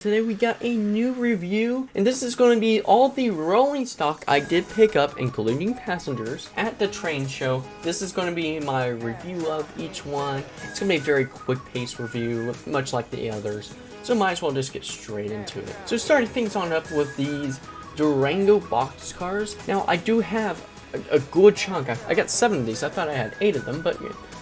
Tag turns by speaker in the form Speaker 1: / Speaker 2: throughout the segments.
Speaker 1: Today we got a new review, and this is going to be all the rolling stock I did pick up, including passengers, at the train show. This is going to be my review of each one. It's going to be a very quick-paced review, much like the others, so might as well just get straight into it. So starting things on up with these Durango boxcars. Now, I do have a good chunk. I got 7 of these. I thought I had 8 of them, but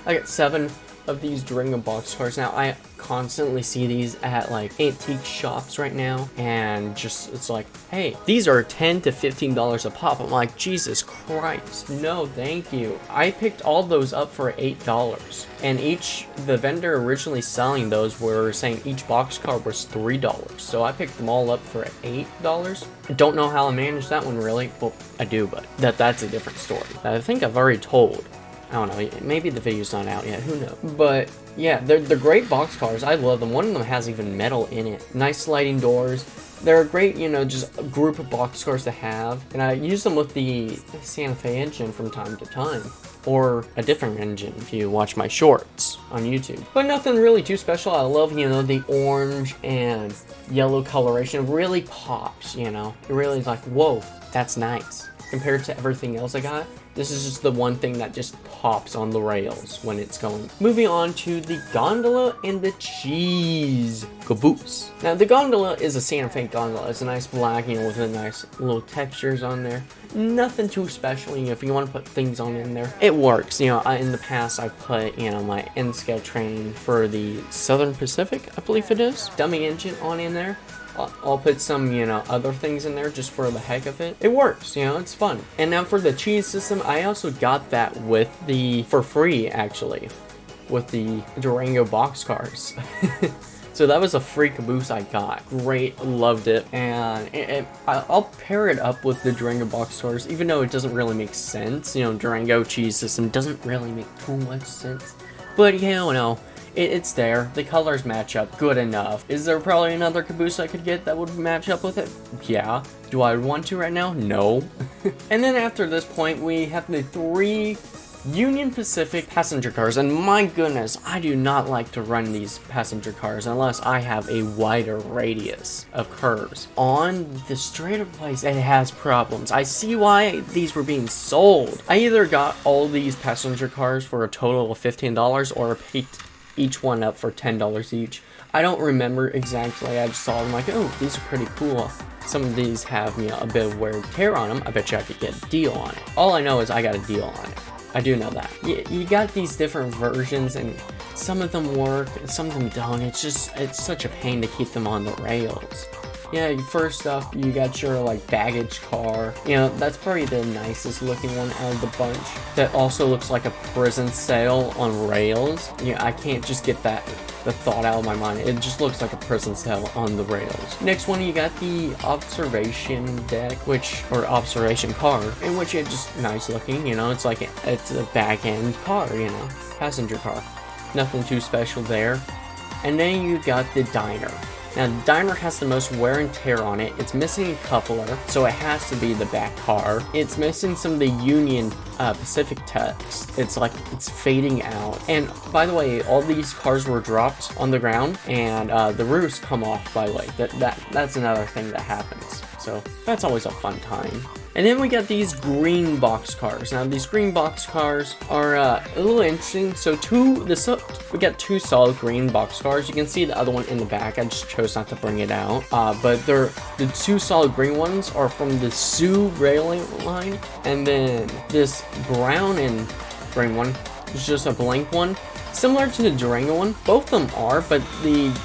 Speaker 1: I got 7 of these Durango boxcars. Now, I constantly see these at like antique shops right now, and just it's like, hey, these are $10 to $15 a pop. I'm like, Jesus Christ, no thank you. I picked all those up for $8, and the vendor originally selling those were saying each boxcar was $3, so I picked them all up for $8. I don't know how I managed that one, really. Well, I do, but that's a different story I think I've already told. I don't know, maybe the video's not out yet, who knows. But yeah, they're great boxcars. I love them. One of them has even metal in it. Nice sliding doors. They're a great, just a group of boxcars to have. And I use them with the Santa Fe engine from time to time. Or a different engine if you watch my shorts on YouTube. But nothing really too special. I love, the orange and yellow coloration. It really pops, It really is like, whoa, that's nice. Compared to everything else I got, this is just the one thing that just pops on the rails when it's going. Moving on to the gondola and the cheese caboose. Now, the gondola is a Santa Fe gondola. It's a nice black, with the nice little textures on there. Nothing too special, if you want to put things on in there, it works. In the past, I've put, my N-scale train for the Southern Pacific, I believe it is, dummy engine on in there. I'll put some, other things in there just for the heck of it. It works, it's fun. And now for the cheese system, I also got that for free, actually, with the Durango boxcars. So that was a free caboose I got. Great, loved it. And I'll pair it up with the Durango boxcars, even though it doesn't really make sense. Durango cheese system doesn't really make too much sense. But, it's there. The colors match up good enough. Is there probably another caboose I could get that would match up with it? Yeah. Do I want to right now? No. And then after this point, we have the 3 Union Pacific passenger cars. And my goodness, I do not like to run these passenger cars unless I have a wider radius of curves. On the straighter place, it has problems. I see why these were being sold. I either got all these passenger cars for a total of $15 or picked each one up for $10 each. I don't remember exactly. I just saw them like, oh, these are pretty cool. Some of these have, a bit of wear and tear on them. I bet you I could get a deal on it. All I know is I got a deal on it. I do know that. You got these different versions, and some of them work, and some of them don't. It's such a pain to keep them on the rails. Yeah, first off, you got your, baggage car. That's probably the nicest looking one out of the bunch. That also looks like a prison cell on rails. I can't just get the thought out of my mind. It just looks like a prison cell on the rails. Next one, you got the observation deck, or observation car, in which it's just nice looking, it's like it's a back end car, passenger car. Nothing too special there. And then you got the diner. Now, the diner has the most wear and tear on it. It's missing a coupler, so it has to be the back car. It's missing some of the Union Pacific text. It's fading out. And by the way, all these cars were dropped on the ground, and the roofs come off, by the way. That's another thing that happens. So that's always a fun time. And then we got these green box cars. Now, these green box cars are a little interesting. So we got 2 solid green box cars. You can see the other one in the back. I just chose not to bring it out. But the 2 solid green ones are from the Sioux railing line. And then this brown and green one is just a blank one. Similar to the Durango one. Both of them are, but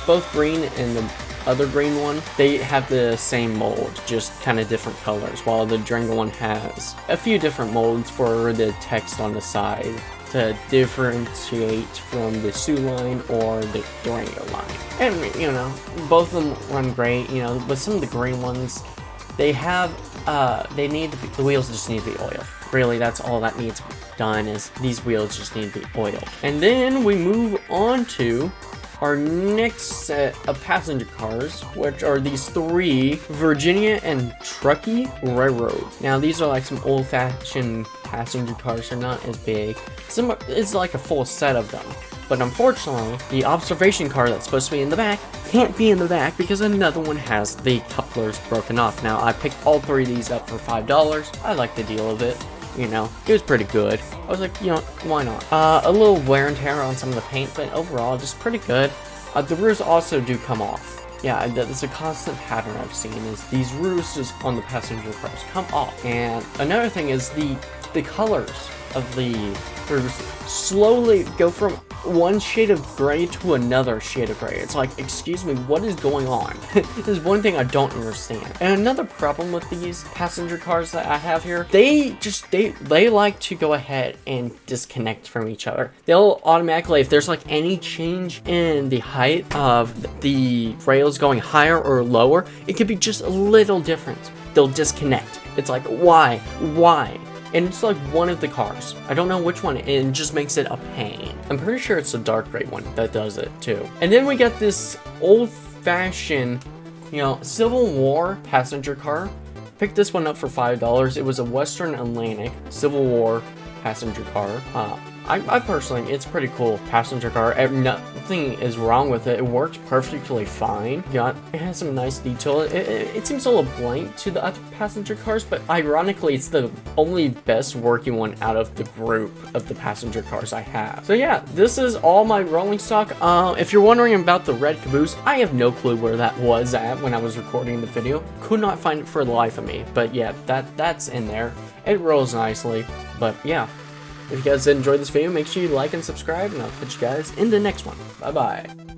Speaker 1: both green and the other green one, they have the same mold, just kind of different colors, while the Durango one has a few different molds for the text on the side to differentiate from the Sioux line or the Durango line. And both of them run great, but some of the green ones, the wheels just need to be oiled. Really, that's all that needs to be done, is these wheels just need to be oiled. And then we move on to our next set of passenger cars, which are these 3 Virginia and Truckee Railroad. Now, these are some old-fashioned passenger cars. They're not as big. It's like a full set of them. But unfortunately, the observation car that's supposed to be in the back can't be in the back because another one has the couplers broken off. Now, I picked all 3 of these up for $5. I like the deal of it. You know, it was pretty good. I was like, you know, why not? A little wear and tear on some of the paint, but overall, just pretty good. The roofs also do come off. Yeah, that's a constant pattern I've seen, is these roofs just on the passenger cars come off. And another thing is the colors of the roofs slowly go from one shade of gray to another shade of gray. It's like, excuse me, what is going on? This is one thing I don't understand. And another problem with these passenger cars that I have here, they like to go ahead and disconnect from each other. They'll automatically, if there's like any change in the height of the rails going higher or lower, it could be just a little different. They'll disconnect. It's like, why? And it's like one of the cars. I don't know which one, and it just makes it a pain. I'm pretty sure it's the dark gray one that does it too. And then we got this old-fashioned, you know, Civil War passenger car. Picked this one up for $5. It was a Western Atlantic Civil War passenger car. I personally, it's pretty cool passenger car. Nothing is wrong with it. It works perfectly fine. Yeah, it has some nice detail. It seems a little blank to the other passenger cars, but ironically, it's the only best working one out of the group of the passenger cars I have. So yeah, this is all my rolling stock. If you're wondering about the red caboose, I have no clue where that was at when I was recording the video. Could not find it for the life of me, but yeah, that's in there. It rolls nicely, but yeah. If you guys did enjoy this video, make sure you like and subscribe, and I'll catch you guys in the next one. Bye-bye.